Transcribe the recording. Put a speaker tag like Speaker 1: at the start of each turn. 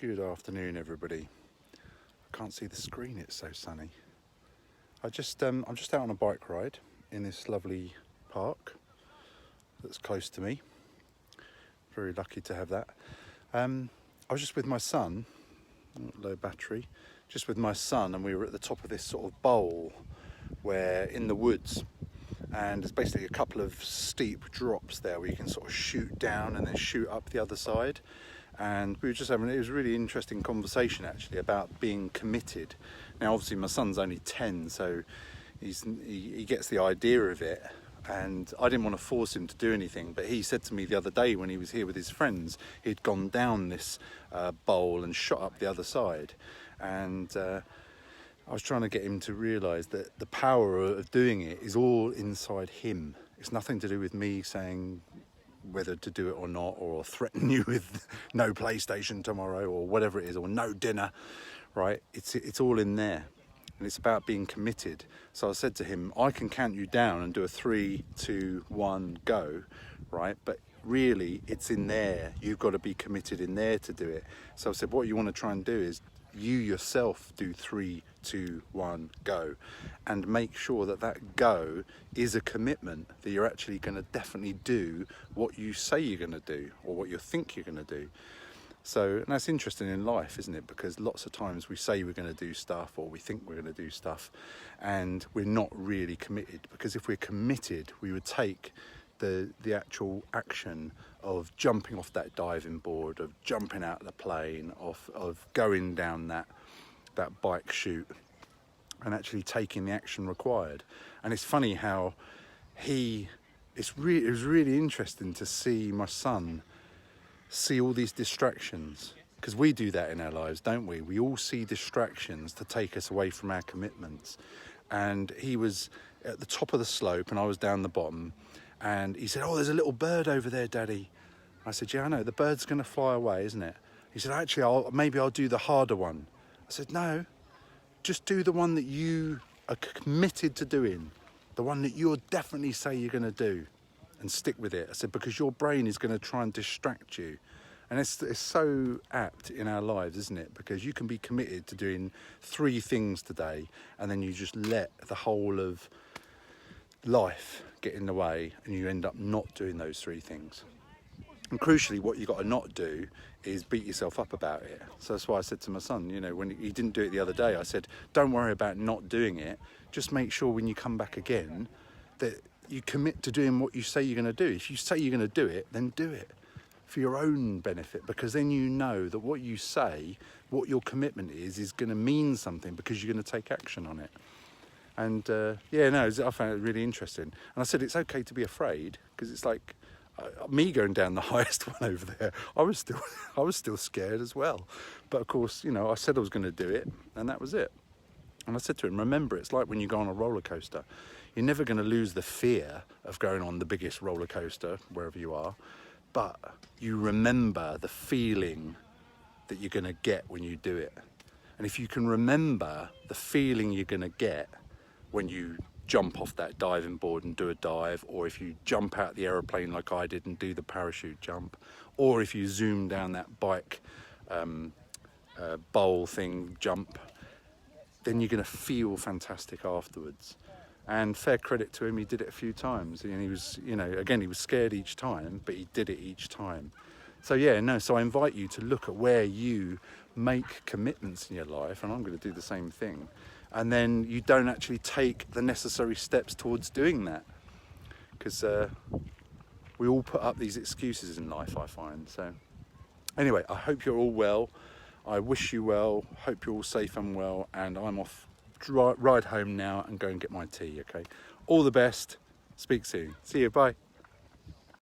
Speaker 1: Good afternoon, everybody. I can't see the screen, it's so sunny. I'm just out on a bike ride in this lovely park that's close to me. Very lucky to have that. I was just with my son, low battery, just with my son, and we were at the top of this sort of bowl where in the woods, and there's basically a couple of steep drops there where you can sort of shoot down and then shoot up the other side. And we were just having, it was a really interesting conversation actually about being committed. Now obviously my son's only 10, so he gets the idea of it, and I didn't want to force him to do anything, but he said to me the other day when he was here with his friends, he'd gone down this bowl and shot up the other side, and I was trying to get him to realise that the power of doing it is all inside him. It's nothing to do with me saying whether to do it or not, or threaten you with no PlayStation tomorrow or whatever it is, or no dinner, right? It's all in there, and it's about being committed. So I said to him, I can count you down and do a 3, 2, 1, go, right? But really it's in there. You've got to be committed in there to do it. So I said, what you want to try and do is you yourself do 3, 2, 1, go, and make sure that that go is a commitment that you're actually going to definitely do what you say you're going to do, or what you think you're going to do. So, and that's interesting in life, isn't it? Because lots of times we say we're going to do stuff, or we think we're going to do stuff, and we're not really committed. Because if we're committed, we would take the actual action of jumping off that diving board, of jumping out of the plane, of going down that bike chute, and actually taking the action required. And it's funny how it was really interesting to see my son see all these distractions, because we do that in our lives, don't we? We all see distractions to take us away from our commitments. And he was at the top of the slope and I was down the bottom, and he said, oh, there's a little bird over there, Daddy. I said, yeah, I know, the bird's going to fly away, isn't it? He said, actually, maybe I'll do the harder one. I said, no, just do the one that you are committed to doing, the one that you'll definitely say you're going to do, and stick with it. I said, because your brain is going to try and distract you. And it's so apt in our lives, isn't it? Because you can be committed to doing 3 things today, and then you just let the whole of life get in the way, and you end up not doing those 3 things. And crucially, what you got to not do is beat yourself up about it. So that's why I said to my son, you know, when he didn't do it the other day, I said, don't worry about not doing it. Just make sure when you come back again that you commit to doing what you say you're going to do. If you say you're going to do it, then do it for your own benefit, because then you know that what you say, what your commitment is going to mean something, because you're going to take action on it. And I found it really interesting. And I said, it's okay to be afraid, because it's like me going down the highest one over there. I was still scared as well. But of course, you know, I said I was going to do it, and that was it. And I said to him, remember, it's like when you go on a roller coaster. You're never going to lose the fear of going on the biggest roller coaster, wherever you are. But you remember the feeling that you're going to get when you do it. And if you can remember the feeling you're going to get when you jump off that diving board and do a dive, or if you jump out the aeroplane like I did and do the parachute jump, or if you zoom down that bike bowl thing jump, then you're going to feel fantastic afterwards. And fair credit to him, he did it a few times, and he was, you know, again, he was scared each time, but he did it each time. So so I invite you to look at where you make commitments in your life, and I'm going to do the same thing. And then you don't actually take the necessary steps towards doing that, because we all put up these excuses in life, I find. So anyway, I hope you're all well. I wish you well. Hope you're all safe and well. And I'm off ride home now and go and get my tea. Okay. All the best. Speak soon. See you. Bye.